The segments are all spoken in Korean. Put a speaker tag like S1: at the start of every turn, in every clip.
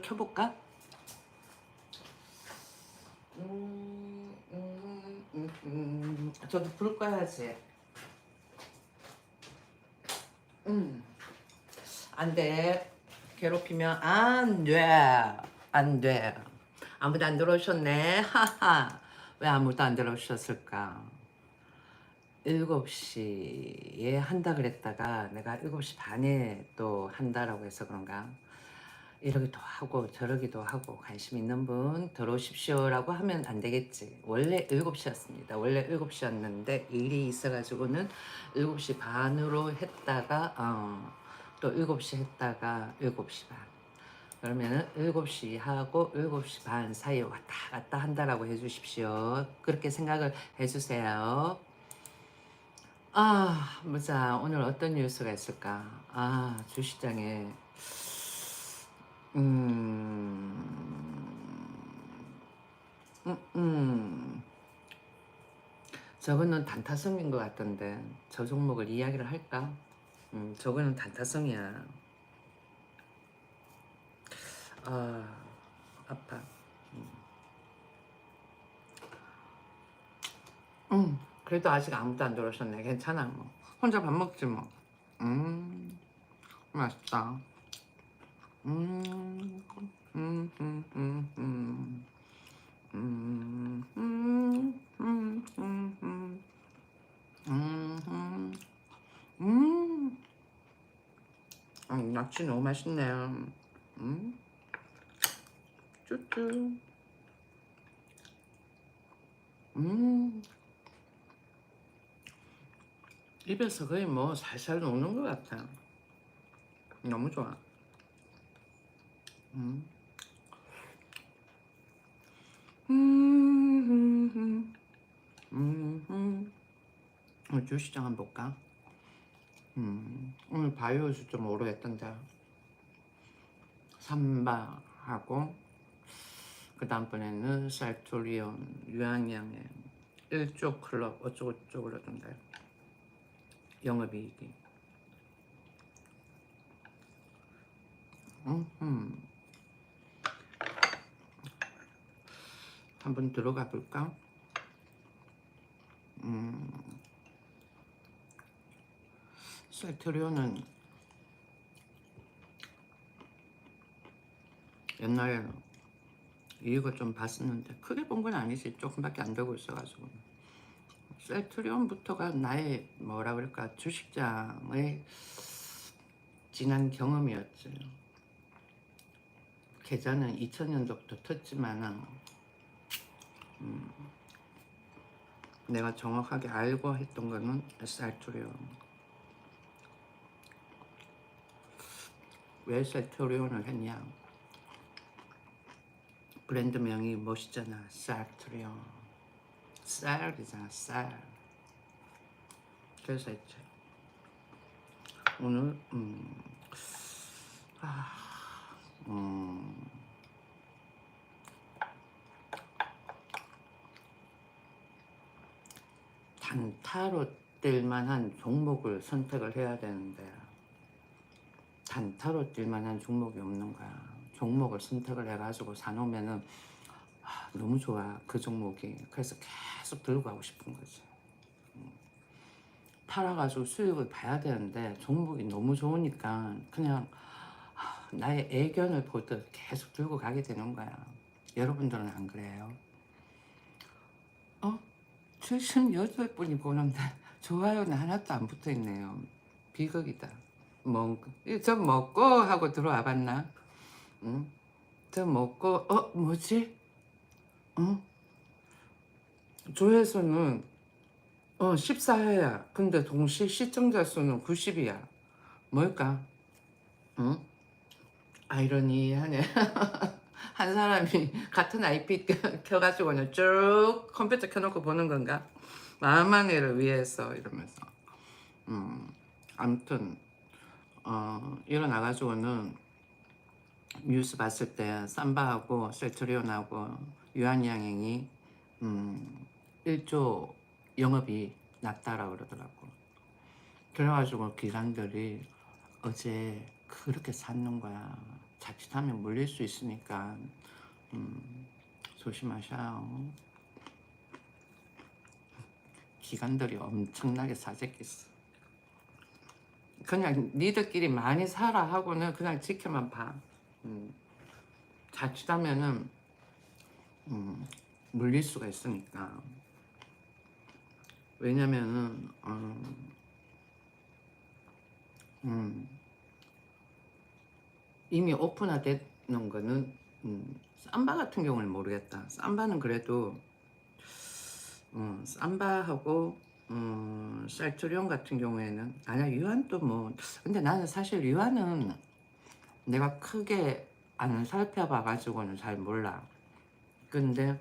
S1: 켜볼까? 저도 불 꺼야지. 안 돼. 괴롭히면 안 돼. 안 돼. 아무도 안 들어오셨네. 하하. 왜 아무도 안 들어오셨을까? 7시에 한다 그랬다가 내가 7시 반에 또 한다라고 해서 그런가? 이러기도 하고 저러기도 하고 관심 있는 분 들어오십시오라고 하면 안 되겠지. 원래 7시였습니다. 원래 7시였는데 일이 있어가지고는 7시 반으로 했다가 또 7시 했다가 7시 반. 그러면은 7시 하고 7시 반 사이에 왔다 갔다 한다라고 해주십시오. 그렇게 생각을 해주세요. 보자. 오늘 어떤 뉴스가 있을까? 주시장에 음, 저거는 단타성인 것 같던데 저 종목을 이야기를 할까? 저거는 단타성이야. 아파. 그래도 아직 아무도 안 들어오셨네. 괜찮아 뭐. 혼자 밥 먹지 뭐. 맛있다. 음, 음, 음, 음, 음. 음, 음, 음, 음, 음, 음, 음. 낙지 너무 맛있네요. 쭈쭈. 입에서 거의 뭐 살살 녹는 것 같아. 너무 좋아. 음. 오늘 주시장 한번 볼까? 오늘 바이오스 좀 오르겠던데. 삼바하고 그 다음번에는 살토리온, 유한양의 1조 클럽 어쩌고저쩌고 그러던데. 영업이익이. 한번 들어가 볼까? 살토리온은 옛날에 이익을 좀 봤었는데 크게 본 건 아니지. 조금밖에 안 되고 있어가지고. 셀트리온부터가 나의 뭐라 그럴까 주식장의 지난 경험이었지. 계좌는 2000년도부터 텄지만 내가 정확하게 알고 했던 거는 셀트리온. 왜 셀트리온을 했냐? 브랜드명이 멋있잖아. 셀트리온. 쌀이잖아. 쌀. 그래서 했지. 오늘 단타로 뛸 만한 종목을 선택을 해야 되는데 단타로 뛸 만한 종목이 없는 거야. 종목을 선택을 해가지고 사놓으면은 너무 좋아 그 종목이. 그래서 계속 들고 가고 싶은 거지. 팔아가지고 수익을 봐야 되는데 종목이 너무 좋으니까 그냥 나의 애견을 보듯 계속 들고 가게 되는 거야. 여러분들은 안 그래요? 78분이 보는데 좋아요는 하나도 안 붙어있네요. 비극이다. 저 먹고 하고 들어와 봤나? 응? 저 먹고 뭐지? 응? 조회수는 14회야. 근데 동시 시청자 수는 90이야. 뭘까? 응? 아이러니하네. 한 사람이 같은 IP 켜가지고는 쭉 컴퓨터 켜놓고 보는 건가? 나만이를 위해서 이러면서. 아무튼 일어나가지고는 뉴스 봤을 때 삼바하고 셀트리온하고 유한양행이 1조 영업이 났다라고 그러더라고. 그래가지고 기관들이 어제 그렇게 샀는 거야. 자칫하면 물릴 수 있으니까 조심하셔요. 기관들이 엄청나게 사재겠어. 그냥 니들끼리 많이 살아 하고는 그냥 지켜만 봐. 자칫하면은 물릴 수가 있으니까. 왜냐면은 이미 오픈화되는 거는 삼바 같은 경우는 모르겠다. 삼바는 그래도 삼바하고 셀트리온 같은 경우에는 아니야, 유한도 뭐. 근데 나는 사실 유한은 내가 크게 안 살펴봐 가지고는 잘 몰라. 근데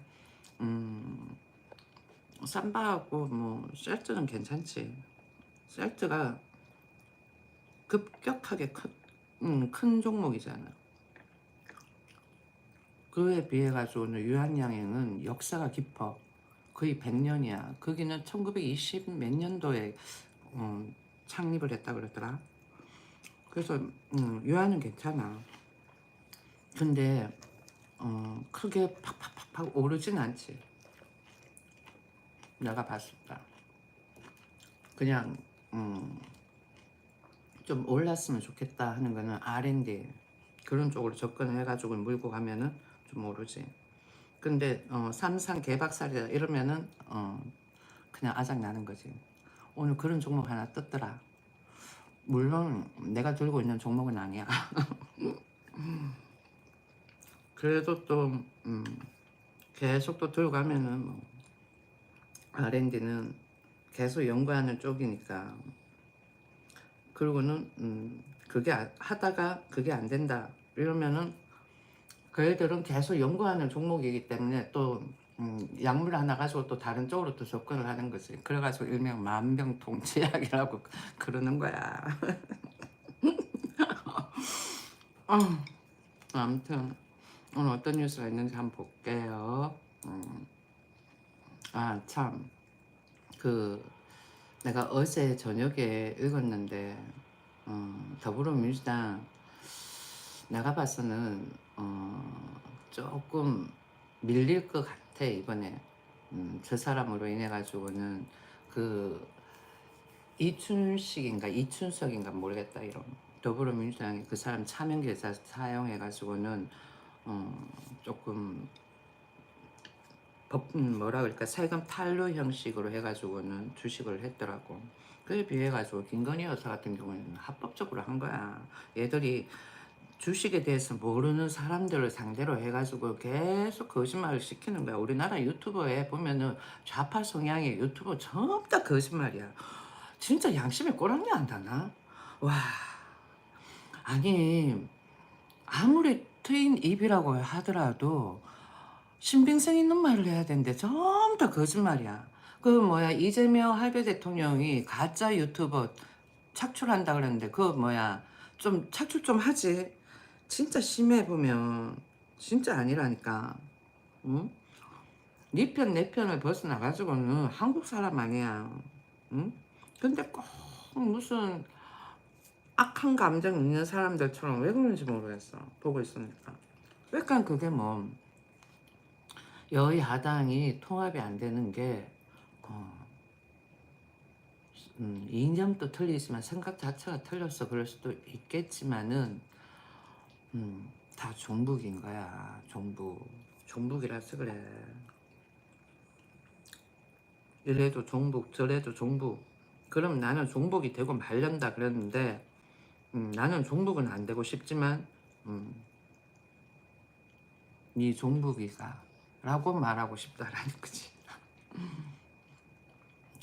S1: 삼바하고 뭐 셀트는 괜찮지. 셀트가 급격하게 큰 종목이잖아. 그에 비해 가지고는 유한양행은 역사가 깊어. 거의 100년이야. 거기는 1920 몇 년도에 창립을 했다 그러더라. 그래서 유한은 괜찮아. 근데 크게 팍팍팍팍 오르진 않지. 내가 봤을 때 그냥 좀 올랐으면 좋겠다 하는 거는 R&D 그런 쪽으로 접근을 해가지고 물고 가면은 좀 오르지. 근데 삼상 개박살이다 이러면은 그냥 아작 나는 거지. 오늘 그런 종목 하나 떴더라. 물론 내가 들고 있는 종목은 아니야. 그래도 또 계속 또 들고 가면은 뭐 R&D는 계속 연구하는 쪽이니까. 그리고는 그게 하다가 그게 안 된다 이러면은 그 애들은 계속 연구하는 종목이기 때문에 또 약물 하나 가지고 또 다른 쪽으로 또 접근을 하는 거지. 그래가지고 일명 만병통치약이라고 그러는 거야. 아무튼 오늘 어떤 뉴스가 있는지 한번 볼게요. 아, 참. 내가 어제 저녁에 읽었는데 더불어민주당 내가 봐서는 조금 밀릴 것 같아 이번에. 저 사람으로 인해 가지고는 그 이춘식인가 이춘석인가 모르겠다 이런 더불어민주당이 그 사람 차명 계좌 사용해 가지고는 조금 뭐라 그럴까 세금 탈루 형식으로 해가지고는 주식을 했더라고. 그에 비해 가지고 김건희 여사 같은 경우에는 합법적으로 한 거야. 얘들이 주식에 대해서 모르는 사람들을 상대로 해가지고 계속 거짓말을 시키는 거야. 우리나라 유튜버에 보면은 좌파 성향의 유튜버 전부 다 거짓말이야. 진짜 양심에 꼬랑지 안 닿나? 와, 아니 아무리 트인 입이라고 하더라도 신빙성 있는 말을 해야 되는데 전부 다 거짓말이야. 그 뭐야 이재명 할배 대통령이 가짜 유튜버 착출한다 그랬는데 그 뭐야 좀 착출 좀 하지. 진짜 심해 보면 진짜 아니라니까. 응? 네 편 내 편을 벗어나가지고는 한국 사람 아니야. 응? 근데 꼭 무슨 악한 감정 있는 사람들처럼 왜 그런지 모르겠어. 보고 있으니까. 그러니까 그게 뭐 여야당이 통합이 안 되는 게 이념도 틀리지만 생각 자체가 틀려서 그럴 수도 있겠지만은 다 종북인 거야. 종북이라서 그래. 이래도 종북 저래도 종북. 그럼 나는 종북이 되고 말련다 그랬는데 나는 종북은 안 되고 싶지만 네 종북이가 라고 말하고 싶다라는 거지.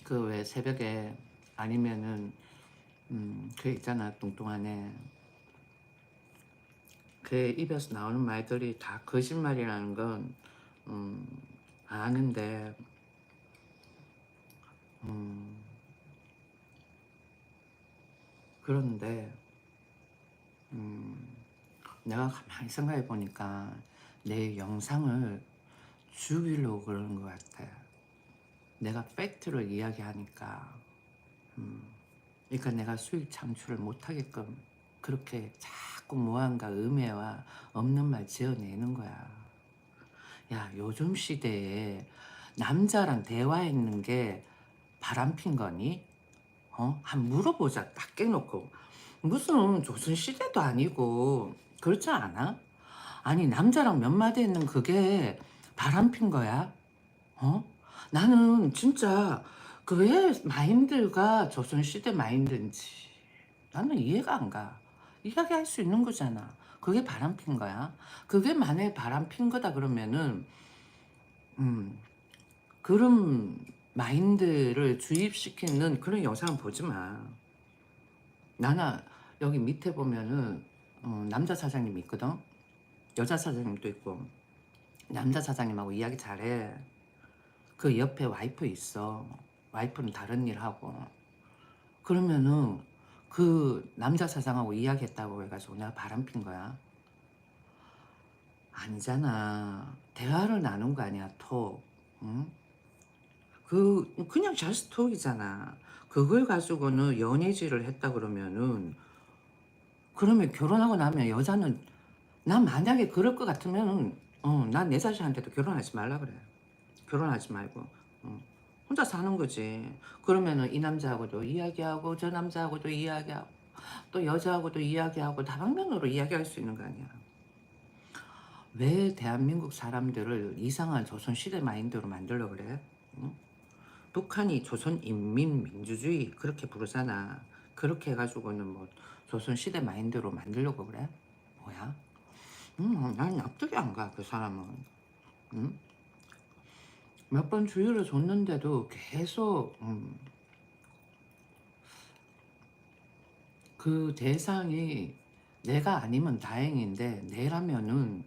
S1: 그 왜 새벽에 아니면은 그 있잖아 뚱뚱한 애. 그 입에서 나오는 말들이 다 거짓말이라는 건 아는데 그런데 내가 가만히 생각해 보니까 내 영상을 죽이려고 그러는 것 같아. 내가 팩트를 이야기하니까. 그러니까 내가 수익 창출을 못하게끔 그렇게 자꾸 무한과 음해와 없는 말 지어내는 거야. 야, 요즘 시대에 남자랑 대화했는 게 바람핀 거니? 한 물어보자. 딱 깨놓고. 무슨 조선시대도 아니고 그렇지 않아? 아니, 남자랑 몇 마디 했는 그게 바람핀 거야? 어? 나는 진짜 그 왜 마인드가 조선시대 마인드인지 나는 이해가 안 가. 이야기할 수 있는 거잖아. 그게 바람핀 거야. 그게 만약에 바람핀 거다 그러면은 그런 마인드를 주입시키는 그런 영상을 보지 마. 나는 여기 밑에 보면은 남자 사장님 있거든. 여자 사장님도 있고 남자 사장님하고 이야기 잘해. 그 옆에 와이프 있어. 와이프는 다른 일 하고. 그러면은 그 남자 사장하고 이야기했다고 해가지고 내가 바람핀 거야. 아니잖아. 대화를 나눈 거 아니야. 톡. 응? 그냥 just 톡이잖아. 그걸 가지고는 연애질을 했다 그러면은 그러면 결혼하고 나면 여자는 난 만약에 그럴 것 같으면은 난 내 자식한테도 결혼하지 말라 그래. 결혼하지 말고 혼자 사는 거지. 그러면은 이 남자하고도 이야기하고 저 남자하고도 이야기하고 또 여자하고도 이야기하고 다방면으로 이야기할 수 있는 거 아니야. 왜 대한민국 사람들을 이상한 조선시대 마인드로 만들려고 그래? 응? 북한이 조선인민민주주의 그렇게 부르잖아. 그렇게 해가지고는 뭐 조선시대 마인드로 만들려고 그래? 뭐야? 난 납득이 안 가, 그 사람은. 응? 몇 번 주의를 줬는데도 계속 그 대상이 내가 아니면 다행인데 내라면은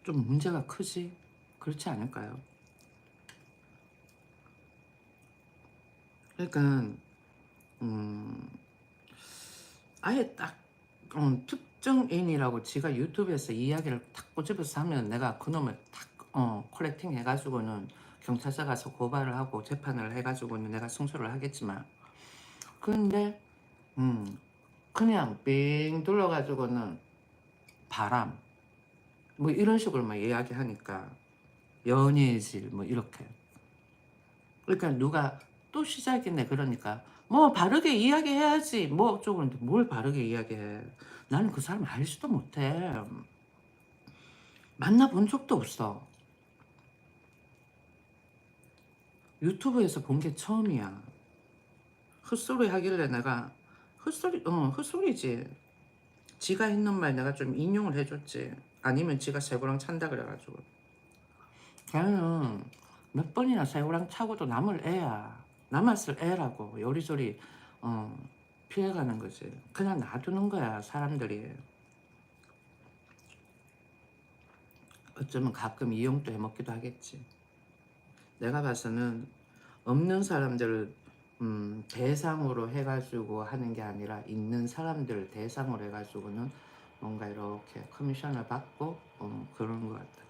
S1: 좀 문제가 크지? 그렇지 않을까요? 그러니까 음, 아예 딱 특정인이라고 지가 유튜브에서 이야기를 탁 꼬집어서 하면 내가 그놈을 탁 콜렉팅 해가지고는 경찰서 가서 고발을 하고 재판을 해가지고는 내가 승소를 하겠지만 근데 그냥 빙 둘러가지고는 바람 뭐 이런 식으로 막 이야기하니까 연예질 뭐 이렇게 그러니까 누가 또 시작이네 그러니까 뭐 바르게 이야기해야지 뭐 어쩌고 그러는데 뭘 바르게 이야기해. 나는 그 사람 알지도 못해. 만나본 적도 없어. 유튜브에서 본 게 처음이야. 헛소리 하길래 내가 헛소리지. 지가 했는 말 내가 좀 인용을 해줬지. 아니면 지가 새고랑 찬다 그래가지고. 걔는 몇 번이나 새고랑 차고도 남을 애야. 남았을 애라고 요리조리 어, 피해가는 거지. 그냥 놔두는 거야 사람들이. 어쩌면 가끔 이용도 해먹기도 하겠지. 내가 봐서는 없는 사람들을 대상으로 해가지고 하는 게 아니라 있는 사람들을 대상으로 해가지고는 뭔가 이렇게 커미션을 받고 그런 것 같아.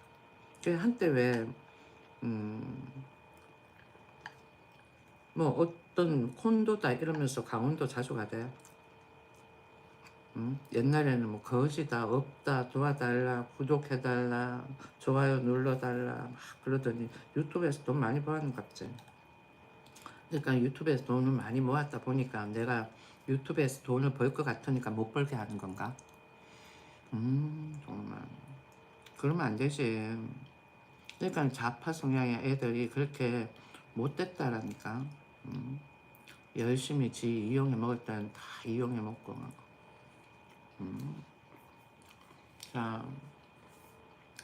S1: 그 한때 왜 뭐 어떤 콘도다 이러면서 강원도 자주 가대. 옛날에는 뭐 거지다 없다 도와달라 구독해달라 좋아요 눌러달라 막 그러더니 유튜브에서 돈 많이 버는 갑지. 그러니까 유튜브에서 돈을 많이 모았다 보니까 내가 유튜브에서 돈을 벌 것 같으니까 못 벌게 하는 건가? 정말 그러면 안 되지. 그러니까 좌파 성향의 애들이 그렇게 못됐다라니까. 열심히 지 이용해 먹을 때는 다 이용해 먹고. 자,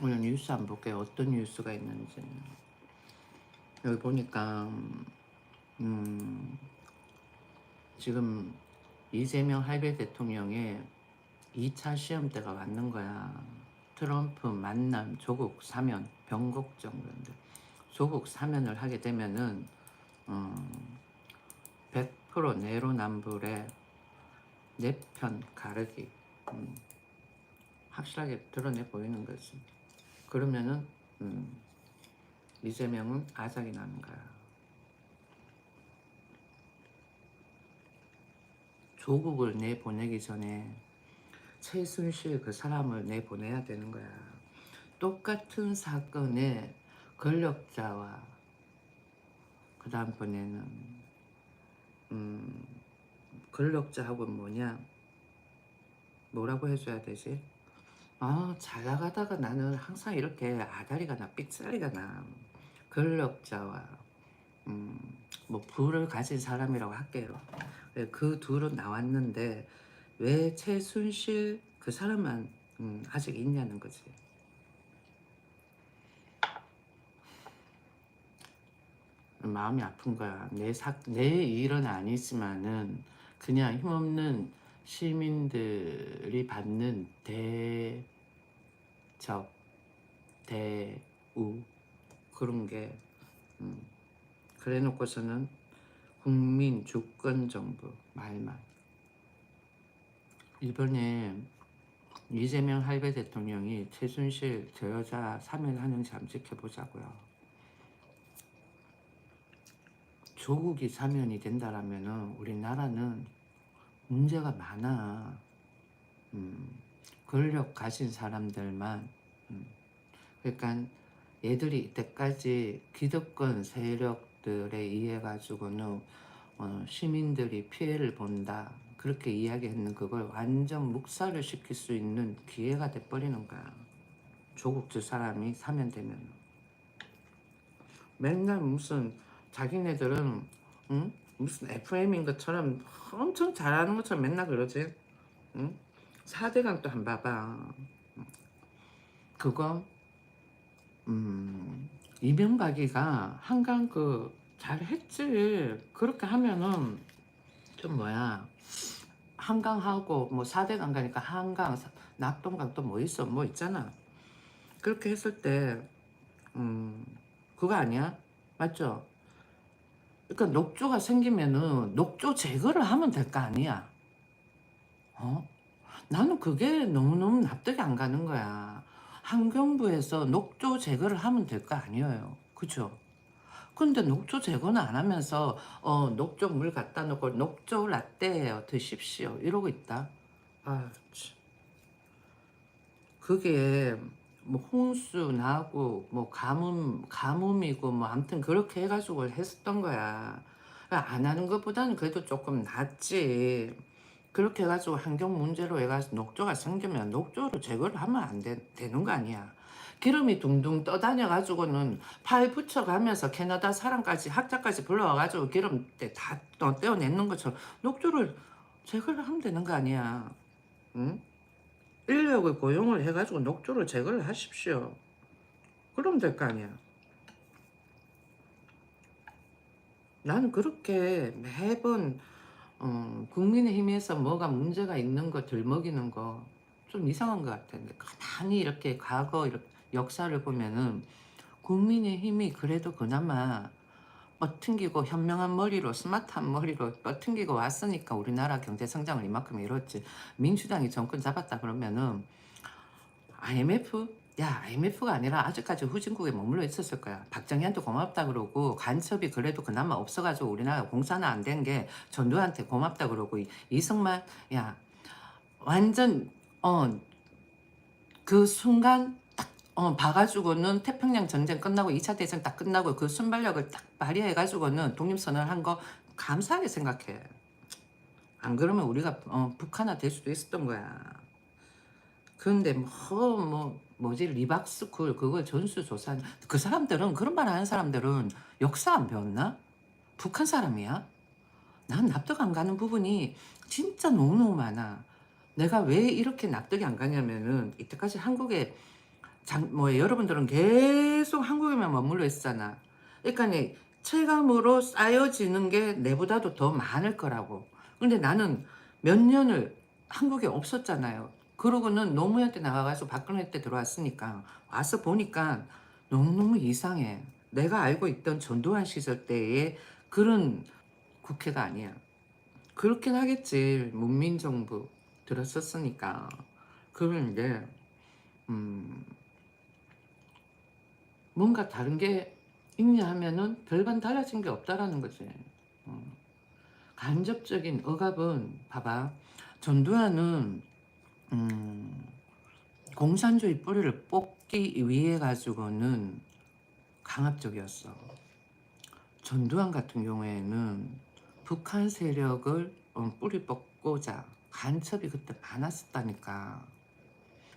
S1: 오늘 뉴스 안 볼게요. 어떤 뉴스가 있는지. 여기 보니까 지금 이재명 할배 대통령의 2차 시험대가 왔는 거야. 트럼프 만남, 조국 사면, 변곡점 그런데 조국 사면을 하게 되면은 100% 내로남불의 내 편 가르기 확실하게 드러내 보이는 거지. 그러면은 이재명은 아작이 나는 거야. 조국을 내보내기 전에 최순실 그 사람을 내보내야 되는 거야. 똑같은 사건에 권력자와 그 다음번에는 권력자하고 뭐라고 해줘야 되지? 잘 나가다가 나는 항상 이렇게 아다리가 나 삑사리가 나. 권력자와 뭐 부를 가진 사람이라고 할게요. 그 둘은 나왔는데 왜 최순실 그 사람만 아직 있냐는 거지. 마음이 아픈 거야. 내 일은 아니지만은 그냥 힘없는 시민들이 받는 대접, 대우 그런 게 그래 놓고서는 국민 주권 정부 말만. 이번에 이재명 할배 대통령이 최순실 저 여자 사면하는지 한번 지켜보자고요. 조국이 사면이 된다라면은 우리나라는 문제가 많아. 권력 가진 사람들만. 그러니까 얘들이 이때까지 기득권 세력들에 의해 가지고는 시민들이 피해를 본다 그렇게 이야기했는 그걸 완전 묵살을 시킬 수 있는 기회가 돼버리는 거야. 조국 두 사람이 사면되면. 맨날 무슨 자기네들은 무슨 FM인 것처럼 엄청 잘하는 것처럼 맨날 그러지. 응? 4대강 또 한 봐봐. 그거 이명박이가 한강 그 잘했지. 그렇게 하면은 좀 한강하고 뭐 4대강 가니까 한강 낙동강 또 뭐 있어 뭐 있잖아. 그렇게 했을 때 그거 아니야? 맞죠? 그러니까 녹조가 생기면은 녹조 제거를 하면 될 거 아니야. 나는 그게 너무너무 납득이 안 가는 거야. 환경부에서 녹조 제거를 하면 될 거 아니에요. 그죠? 근데 녹조 제거는 안 하면서 녹조 물 갖다 놓고 녹조 라떼예요. 드십시오. 이러고 있다. 참. 그게 뭐 홍수 나고 뭐 가뭄이고 뭐 아무튼 그렇게 해가지고 했었던 거야. 그러니까 안 하는 것보다는 그래도 조금 낫지. 그렇게 해가지고 환경 문제로 해가지고 녹조가 생기면 녹조를 제거를 하면 되는 거 아니야. 기름이 둥둥 떠다녀가지고는 팔 붙여가면서 캐나다 사람까지 학자까지 불러와가지고 기름 다 떼어내는 것처럼 녹조를 제거를 하면 되는 거 아니야. 응? 인력을 고용을 해가지고 녹조를 제거를 하십시오. 그러면 될 거 아니야. 나는 그렇게 매번 국민의힘에서 뭐가 문제가 있는 거 들먹이는 거 좀 이상한 것 같은데 가만히 이렇게 과거 이렇게 역사를 보면은 국민의힘이 그래도 그나마 뻗튕기고 현명한 머리로 스마트한 머리로 뻗튕기고 왔으니까 우리나라 경제 성장을 이만큼 이뤘지. 민주당이 정권 잡았다 그러면은 IMF? 야, IMF가 아니라 아직까지 후진국에 머물러 있었을 거야. 박정희한테 고맙다 그러고 간첩이 그래도 그나마 없어가지고 우리나라 공사는 안 된 게 전두환한테 고맙다 그러고 이승만 야 완전 그 순간 딱 봐가지고는 태평양 전쟁 끝나고 2차 대전 딱 끝나고 그 순발력을 딱 발휘해가지고는 독립선언을 한 거 감사하게 생각해. 안 그러면 우리가 북한화 될 수도 있었던 거야. 그런데 뭐지 리박스쿨 그걸 전수조사 그 사람들은 그런 말 하는 사람들은 역사 안 배웠나? 북한 사람이야? 난 납득 안 가는 부분이 진짜 너무너무 많아. 내가 왜 이렇게 납득이 안 가냐면은 이때까지 한국에 여러분들은 계속 한국에만 머물러 있잖아. 그러니까 체감으로 쌓여지는 게 내보다도 더 많을 거라고. 근데 나는 몇 년을 한국에 없었잖아요. 그러고는 노무현 때 나가가지고 박근혜 때 들어왔으니까 와서 보니까 너무너무 이상해. 내가 알고 있던 전두환 시절 때의 그런 국회가 아니야. 그렇긴 하겠지. 문민정부 들었었으니까. 그런데 뭔가 다른 게 있냐 하면은 별반 달라진 게 없다라는 거지. 간접적인 억압은 봐봐. 전두환은 음, 공산주의 뿌리를 뽑기 위해 가지고는 강압적이었어. 전두환 같은 경우에는 북한 세력을 뿌리 뽑고자 간첩이 그때 많았었다니까.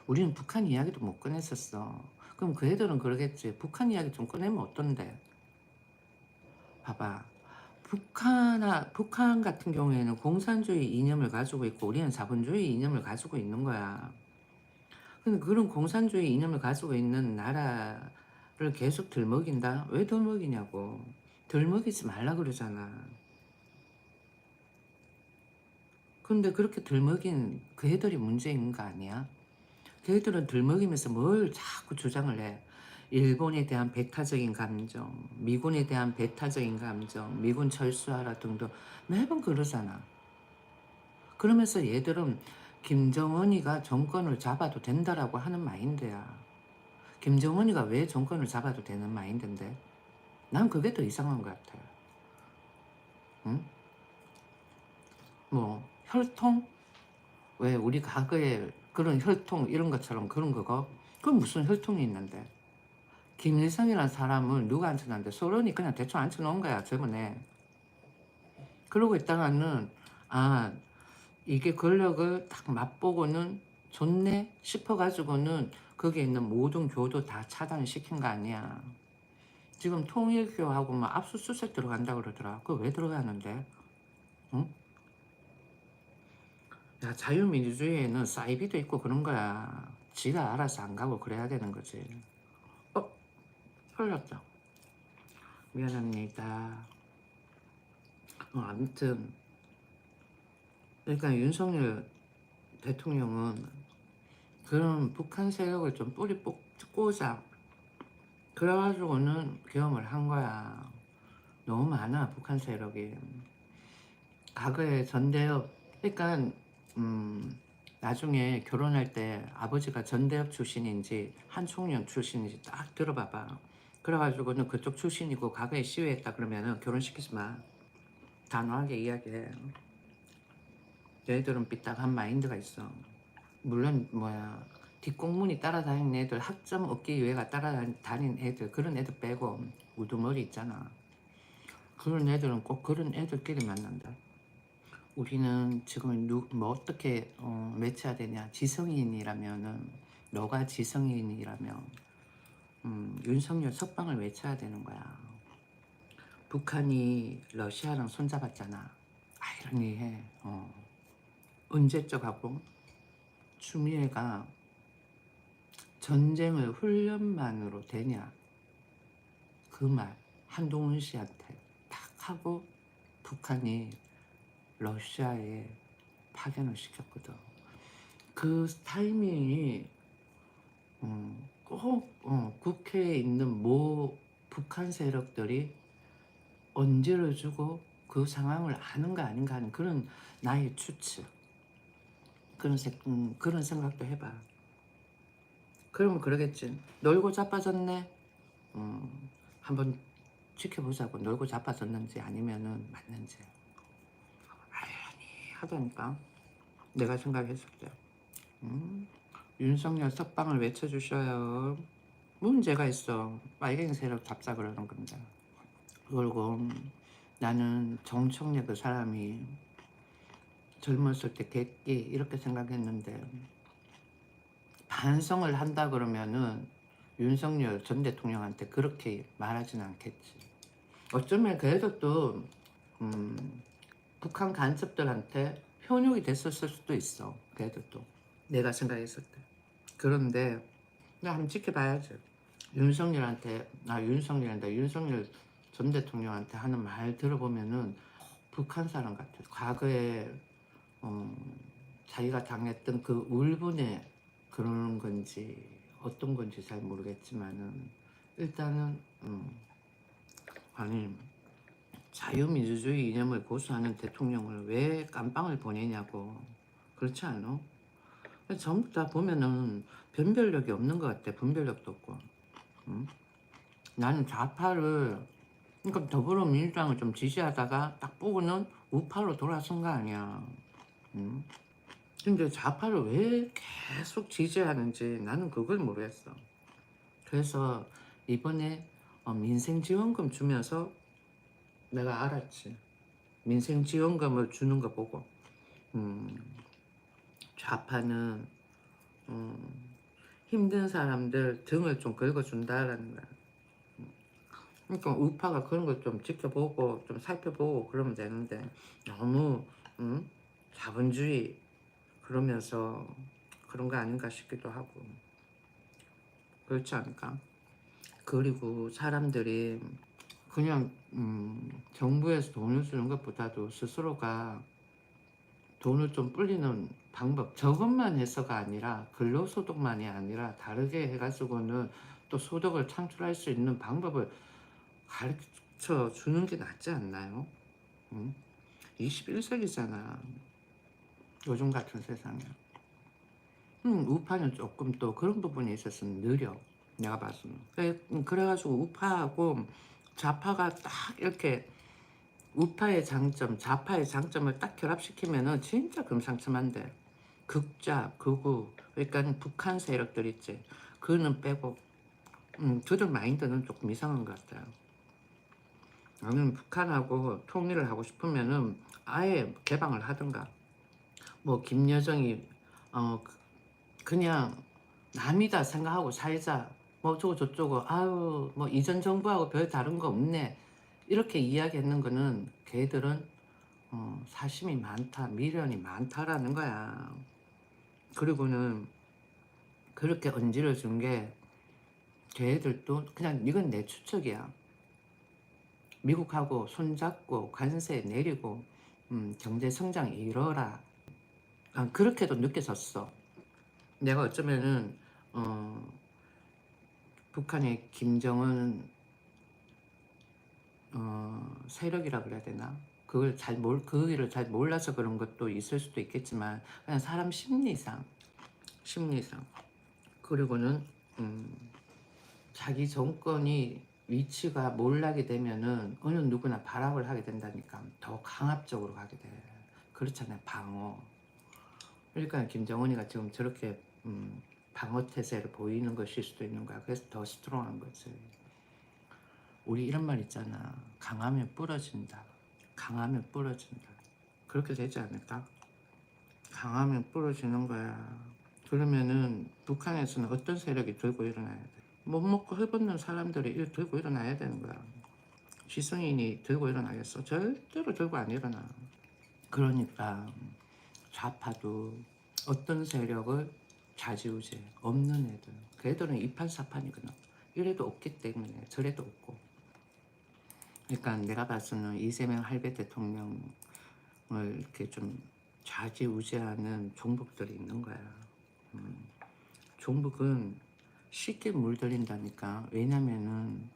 S1: 우리는 북한 이야기도 못 꺼냈었어. 그럼 그 애들은 그러겠지. 북한 이야기 좀 꺼내면 어떤데? 봐봐. 북한 같은 경우에는 공산주의 이념을 가지고 있고 우리는 자본주의 이념을 가지고 있는 거야. 근데 그런 공산주의 이념을 가지고 있는 나라를 계속 들먹인다? 왜 들먹이냐고. 들먹이지 말라 그러잖아. 근데 그렇게 들먹인 그 애들이 문제인 거 아니야? 그 애들은 들먹이면서 뭘 자꾸 주장을 해. 일본에 대한 배타적인 감정, 미군에 대한 배타적인 감정, 미군 철수하라 등등 매번 그러잖아. 그러면서 얘들은 김정은이가 정권을 잡아도 된다라고 하는 마인드야. 김정은이가 왜 정권을 잡아도 되는 마인드인데? 난 그게 더 이상한 것 같아. 응? 뭐 혈통? 왜 우리 과거에 그런 혈통 이런 것처럼 그런 거고? 그건 무슨 혈통이 있는데? 김일성이라는 사람을 누가 앉혀놨는데 소련이 그냥 대충 앉혀놓은 거야 저번에. 그러고 있다가는 아 이게 권력을 딱 맛보고는 좋네 싶어가지고는 거기에 있는 모든 교도 다 차단시킨 거 아니야. 지금 통일교하고 막 압수수색 들어간다 그러더라. 그거 왜 들어가는데? 응? 야, 자유민주주의에는 사이비도 있고 그런 거야. 지가 알아서 안 가고 그래야 되는 거지. 어? 흘렸다. 미안합니다. 아무튼 그러니까 윤석열 대통령은 그런 북한 세력을 좀 뿌리 뽑고자 그래가지고는 계엄을 한 거야. 너무 많아 북한 세력이. 과거에 전대협 그러니까 나중에 결혼할 때 아버지가 전대협 출신인지 한총련 출신인지 딱 들어봐봐. 그래가지고는 그쪽 출신이고 과거에 시위했다 그러면은 결혼시키지 마. 단호하게 이야기해. 얘들은 삐딱한 마인드가 있어. 물론 뭐야 뒷공문이 따라다니는 애들 학점 얻기 위해가 따라다닌 애들 그런 애들 빼고 우두머리 있잖아. 그런 애들은 꼭 그런 애들끼리 만난다. 우리는 지금 뭐 어떻게 외쳐야 되냐. 지성인이라면은 너가 지성인이라면 윤석열 석방을 외쳐야 되는 거야. 북한이 러시아랑 손잡았잖아. 아이러니해. 언제적 하고 추미애가 전쟁을 훈련만으로 되냐 그 말 한동훈 씨한테 딱 하고 북한이 러시아에 파견을 시켰거든. 그 타이밍이 꼭 국회에 있는 모 북한 세력들이 언제를 주고 그 상황을 아는가 아닌가 하는 그런 나의 추측 그런 생각도 해봐. 그러면 그러겠지. 놀고 자빠졌네. 한번 지켜보자고. 놀고 자빠졌는지 아니면은 맞는지. 아니 하다니까. 내가 생각했을 때. 윤석열 석방을 외쳐주셔요. 문제가 있어. 빨갱이 세력 잡자 그러는 건데. 그리고 나는 정청래 그 사람이 젊었을 때 객기 이렇게 생각했는데 반성을 한다 그러면은 윤석열 전 대통령한테 그렇게 말하진 않겠지. 어쩌면 그래도 또 북한 간첩들한테 현혹이 됐었을 수도 있어. 그래도 또 내가 생각했을 때. 그런데 그냥 한번 지켜봐야지. 윤석열 전 대통령한테 하는 말 들어보면은 북한 사람 같아. 과거에 자기가 당했던 그 울분에 그러는 건지 어떤 건지 잘 모르겠지만은 일단은 아니 자유민주주의 이념을 고수하는 대통령을 왜 깜빵을 보내냐고. 그렇지 않아? 전부 다 보면은 변별력이 없는 것 같아. 분별력도 없고. 응? 나는 좌파를 그러니까 더불어민주당을 좀 지지하다가 딱 보고는 우파로 돌아선 거 아니야. 음? 근데 좌파를 왜 계속 지지하는지 나는 그걸 모르겠어. 그래서 이번에 민생지원금 주면서 내가 알았지. 민생지원금을 주는 거 보고 음, 좌파는 힘든 사람들 등을 좀 긁어준다라는 거야. 그러니까 우파가 그런 걸 좀 지켜보고 좀 살펴보고 그러면 되는데 너무 자본주의 그러면서 그런 거 아닌가 싶기도 하고 그렇지 않을까? 그리고 사람들이 그냥 정부에서 돈을 주는 것보다도 스스로가 돈을 좀 불리는 방법 저것만 해서가 아니라 근로소득만이 아니라 다르게 해가지고는 또 소득을 창출할 수 있는 방법을 가르쳐 주는 게 낫지 않나요? 21세기잖아 요즘 같은 세상에. 우파는 조금 또 그런 부분에 있어서 느려 내가 봐서는. 그래가지고 우파하고 좌파가 딱 이렇게 우파의 장점, 좌파의 장점을 딱 결합시키면은 진짜 금상첨화인데 극좌, 극우, 그러니까 북한 세력들 있지. 그는 빼고 그들 마인드는 조금 이상한 것 같아요. 나는 북한하고 통일을 하고 싶으면은 아예 개방을 하든가. 뭐 김여정이 그냥 남이다 생각하고 살자. 뭐 어쩌고 저쩌고 아유 뭐 이전 정부하고 별 다른 거 없네. 이렇게 이야기했는 거는 걔들은 사심이 많다, 미련이 많다라는 거야. 그리고는 그렇게 언질을 준 게 걔들도 그냥 이건 내 추측이야. 미국하고 손잡고 관세 내리고 경제 성장 이뤄라. 그렇게도 느껴졌어. 내가 어쩌면은 북한의 김정은 세력이라 그래야 되나? 그 일을 잘 몰라서 그런 것도 있을 수도 있겠지만 그냥 사람 심리상 그리고는 자기 정권이 위치가 몰락이 되면은 어느 누구나 발악을 하게 된다니까 더 강압적으로 가게 돼. 그렇잖아요. 방어. 그러니까 김정은이가 지금 저렇게 방어 태세를 보이는 것일 수도 있는 거야. 그래서 더 스트롱한 거지. 우리 이런 말 있잖아. 강하면 부러진다. 강하면 부러진다. 그렇게 되지 않을까? 강하면 부러지는 거야. 그러면은 북한에서는 어떤 세력이 들고 일어나야 돼? 못 먹고 해보는 사람들이 들고 일어나야 되는 거야. 지성인이 들고 일어나겠어? 절대로 들고 안 일어나. 그러니까 좌파도 어떤 세력을 좌지우지 없는 애들. 그 애들은 이판사판이거든. 이래도 없기 때문에 저래도 없고. 그러니까 내가 봐서는 이재명 할배 대통령을 이렇게 좀 좌지우지하는 종북들이 있는 거야. 종북은 쉽게 물들인다니까. 왜냐면은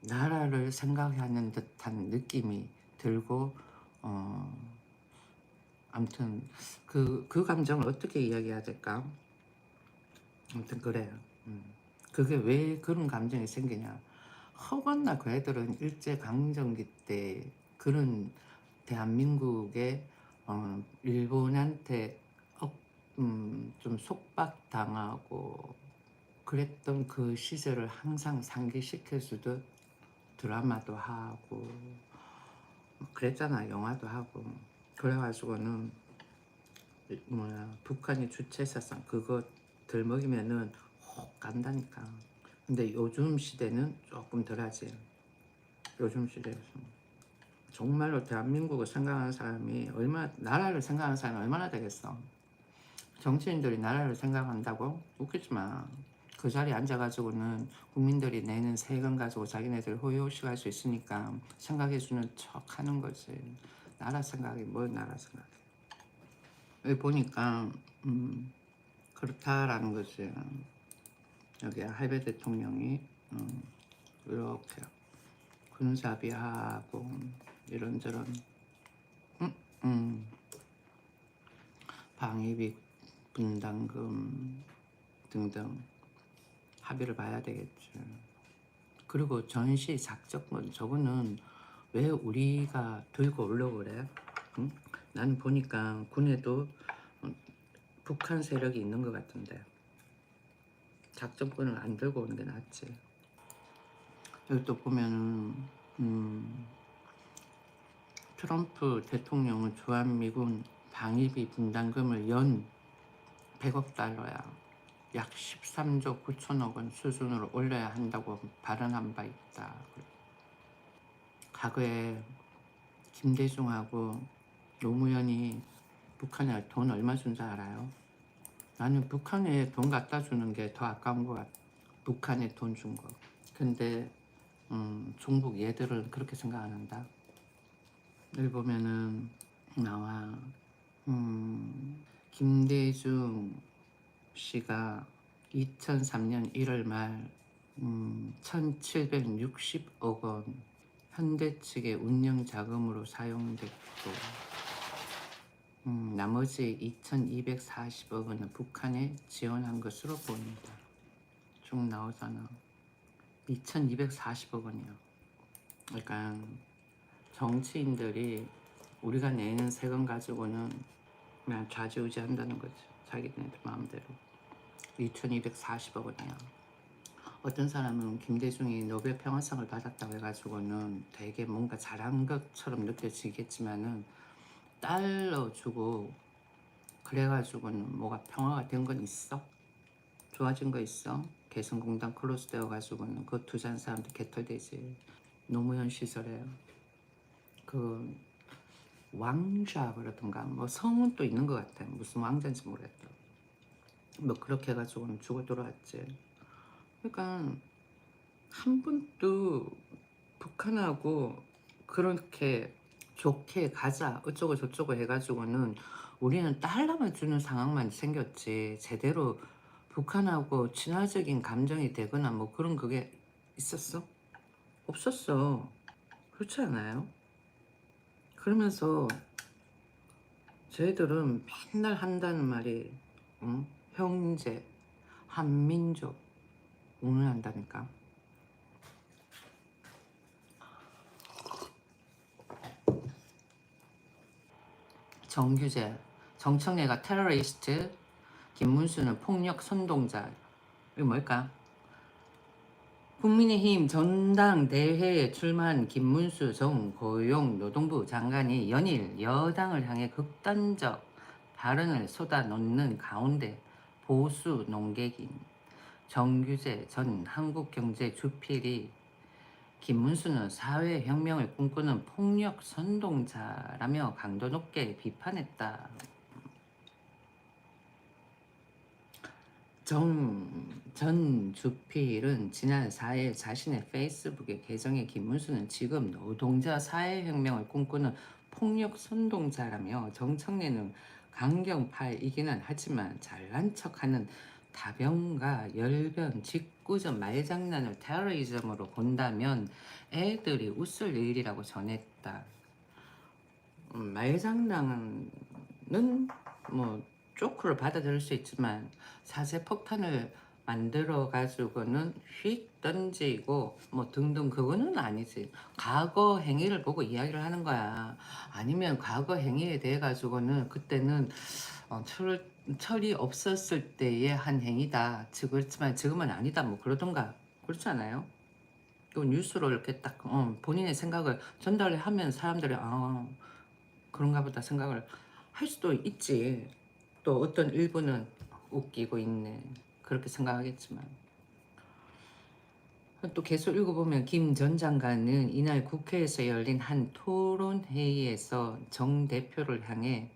S1: 나라를 생각하는 듯한 느낌이 들고 아무튼 그 감정을 어떻게 이야기해야 될까? 아무튼 그래요. 그게 왜 그런 감정이 생기냐? 허건나 그 애들은 일제강점기 때 그런 대한민국의 일본한테 좀 속박당하고 그랬던 그 시절을 항상 상기시킬 수도 드라마도 하고 그랬잖아. 영화도 하고. 그래가지고는 북한이 주체사상 그거 들먹이면은 혹 간다니까. 근데 요즘 시대는 조금 덜하지. 요즘 시대에서 정말로 대한민국을 생각하는 사람이 나라를 생각하는 사람이 얼마나 되겠어. 정치인들이 나라를 생각한다고? 웃기지 마. 그 자리에 앉아가지고는 국민들이 내는 세금 가지고 자기네들 호요식 할 수 있으니까 생각해주는 척 하는 거지. 나라 생각이 뭘 나라 생각해. 여기 보니까 그렇다라는 거지. 여기 할배 대통령이 이렇게 군사비하고 이런저런 방위비 분담금 등등 합의를 봐야 되겠지. 그리고 전시 작전권 저거는 왜 우리가 들고 오려고 그래? 응? 나는 보니까 군에도 북한 세력이 있는 것 같은데 작전권을 안 들고 오는 게 낫지. 여기 또 보면은 트럼프 대통령은 주한미군 방위비 분담금을 연 100억 달러야. 약 13조 9천억 원 수준으로 올려야 한다고 발언한 바 있다. 과거에 김대중하고 노무현이 북한에 돈 얼마 준 줄 알아요? 나는 북한에 돈 갖다 주는 게 더 아까운 것 같아. 북한에 돈 준 거. 근데 중국 얘들은 그렇게 생각 안 한다. 여기 보면은 나와 김대중 씨가 2003년 1월 말 1760억 원 현대 측의 운영 자금으로 사용됐고 나머지 2240억 원은 북한에 지원한 것으로 보인다. 쭉 나오잖아. 2240억 원이야. 그러니까 정치인들이 우리가 내는 세금 가지고는 그냥 좌지우지한다는 거죠. 자기네들 마음대로. 2240억 원이야. 어떤 사람은 김대중이 노벨 평화상을 받았다고 해가지고는 되게 뭔가 잘한 것처럼 느껴지겠지만은 달러 주고 그래가지고는 뭐가 평화가 된 건 있어? 좋아진 거 있어? 개성공단 클로즈 되어가지고는 그 투자한 사람들 개털되지. 노무현 시절에 그 왕좌 그러던가 뭐 성은 또 있는 것 같아. 무슨 왕자인지 모르겠다. 뭐 그렇게 해가지고는 죽어 돌아왔지. 그러니까 한 번도 북한하고 그렇게 좋게 가자 어쩌고 저쩌고 해가지고는 우리는 달러만 주는 상황만 생겼지 제대로 북한하고 친화적인 감정이 되거나 뭐 그런 그게 있었어? 없었어. 그렇지 않아요? 그러면서 저희들은 맨날 한다는 말이 형제, 한민족 운운한다니까. 정규재, 정청래가 테러리스트, 김문수는 폭력 선동자. 이거 뭘까? 국민의힘 전당대회에 출마한 김문수 전 고용노동부 장관이 연일 여당을 향해 극단적 발언을 쏟아놓는 가운데 보수 농객인 정규재 전 한국경제주필이 김문수는 사회혁명을 꿈꾸는 폭력 선동자라며 강도 높게 비판했다. 전 주필은 지난 4일 자신의 페이스북에 계정에 김문수는 지금 노동자 사회혁명을 꿈꾸는 폭력 선동자라며 정청래는 강경파이기는 하지만 잘난 척하는 다병가 열변 직구전 말장난을 테러리즘으로 본다면 애들이 웃을 일이라고 전했다. 말장난은 뭐 조크를 받아들일 수 있지만 사제 폭탄을 만들어 가지고는 휙 던지고 뭐 등등 그거는 아니지. 과거 행위를 보고 이야기를 하는 거야. 아니면 과거 행위에 대해 가지고는 그때는 철이 없었을 때의 한 행위다. 그렇지만 지금은 아니다. 뭐 그러던가 그렇지 않아요? 또 뉴스로 이렇게 딱 본인의 생각을 전달을 하면 사람들이 그런가 보다 생각을 할 수도 있지. 또 어떤 일부는 웃기고 있네 그렇게 생각하겠지만 또 계속 읽어보면 김 전 장관은 이날 국회에서 열린 한 토론회의에서 정 대표를 향해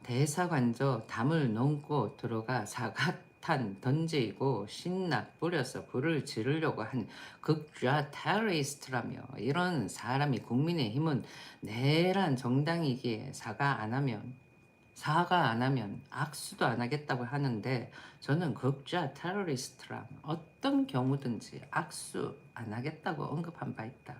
S1: 대사관저 담을 넘고 들어가 사과탄 던지고 신나 뿌려서 불을 지르려고 한 극좌 테러리스트라며 이런 사람이 국민의힘은 내란 정당이기에 사과 안 하면 악수도 안 하겠다고 하는데 저는 극좌 테러리스트랑 어떤 경우든지 악수 안 하겠다고 언급한 바 있다.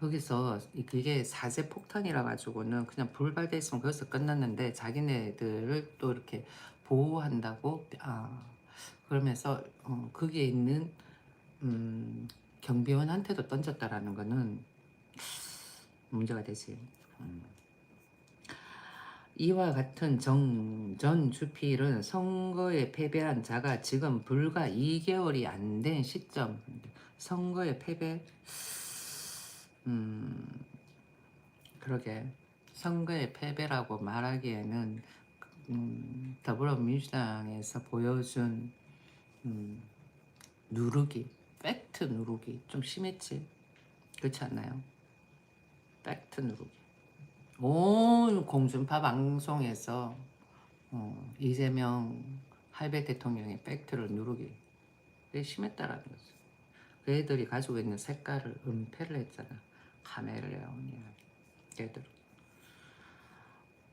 S1: 거기서 그게 사제 폭탄이라 가지고는 그냥 불발돼 있으면 거기서 끝났는데 자기네들을 또 이렇게 보호한다고 그러면서 거기에 있는 경비원한테도 던졌다라는 거는 문제가 되지. 이와 같은 전 주필은 선거에 패배한 자가 지금 불과 2개월이 안 된 시점, 선거에 패배, 그러게 선거에 패배라고 말하기에는 더불어민주당에서 보여준 누르기, 팩트 누르기 좀 심했지. 그렇지 않나요? 팩트 누르기. 온 공중파 방송에서 이재명 할배 대통령의 팩트를 누르기 그게 심했다라는 거죠. 그 애들이 가지고 있는 색깔을 은폐를 했잖아. 카멜레온이야. 걔들.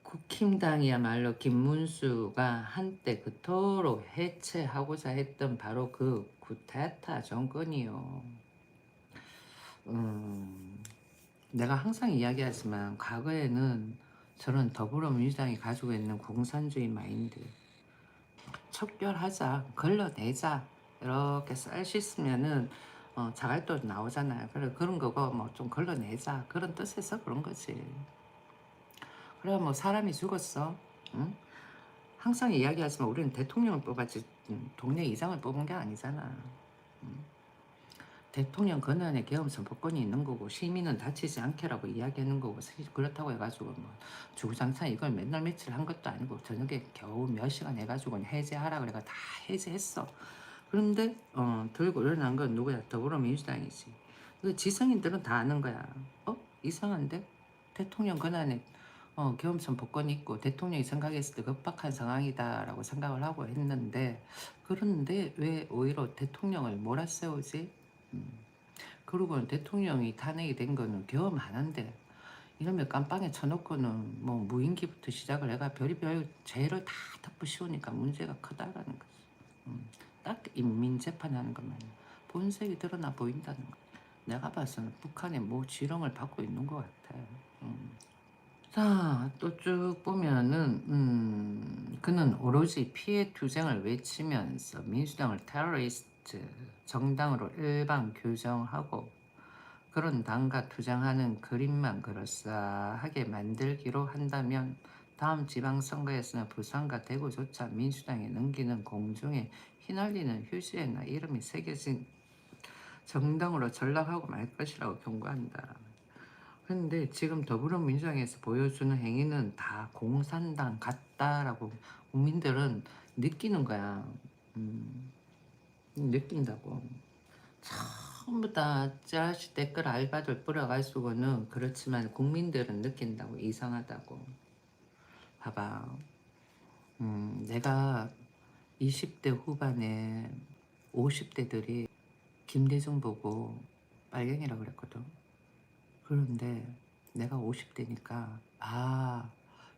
S1: 국힘당이야말로 김문수가 한때 그토록 해체하고자 했던 바로 그 쿠데타 정권이요. 내가 항상 이야기하지만 과거에는 저는 더불어민주당이 가지고 있는 공산주의 마인드 척결하자, 걸러내자 이렇게 쌀 씻으면은 자갈도 나오잖아요. 그래 그런 거고 뭐 좀 걸러내자 그런 뜻에서 그런 거지. 그래 뭐 사람이 죽었어. 응? 항상 이야기하지만 우리는 대통령을 뽑았지 동네 이장을 뽑은 게 아니잖아. 대통령 권한에 계엄 선포권이 있는 거고 시민은 다치지 않게라고 이야기하는 거고 그렇다고 해가지고 뭐 주구장창 이걸 맨날 며칠 한 것도 아니고 저녁에 겨우 몇 시간 해가지고 해제하라 그래가 다 해제했어. 그런데 들고 일어난 건 누구야? 더불어민주당이지. 그 지성인들은 다 아는 거야. 이상한데? 대통령 권한에 계엄 선포권이 있고 대통령이 생각했을 때 급박한 상황이다라고 생각을 하고 했는데 그런데 왜 오히려 대통령을 몰아세우지? 그리고 대통령이 탄핵이 된 거는 계엄 안 한대. 이러면 깜빵에 쳐놓고는 뭐 무인기부터 시작을 해가 별의별 죄를 다 덮으씌우니까 문제가 크다라는 거지. 딱 인민재판하는 것만 본색이 드러나 보인다는 거. 내가 봐서는 북한에 뭐 지령을 받고 있는 것 같아. 자, 또 쭉 보면은 그는 오로지 피해 투쟁을 외치면서 민주당을 테러리스트 정당으로 일반 규정하고 그런 당과 투쟁하는 그림만 그럴싸하게 만들기로 한다면 다음 지방선거에서는 부산과 대구조차 민주당에 넘기는 공중에 휘날리는 휴지에나 이름이 새겨진 정당으로 전락하고 말 것이라고 경고한다. 근데 지금 더불어민주당에서 보여주는 행위는 다 공산당 같다라고 국민들은 느끼는 거야. 느낀다고. 전부 다 짜식 댓글 알바들 뿌려가지고는 그렇지만 국민들은 느낀다고 이상하다고. 봐봐. 내가 20대 후반에 50대들이 김대중 보고 빨갱이라고 그랬거든. 그런데 내가 50대니까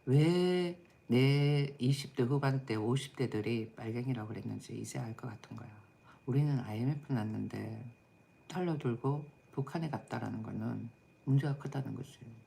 S1: 왜 내 20대 후반 때 50대들이 빨갱이라고 그랬는지 이제 알 것 같은 거야. 우리는 IMF 났는데 달러 들고 북한에 갔다라는 거는 문제가 크다는 거지.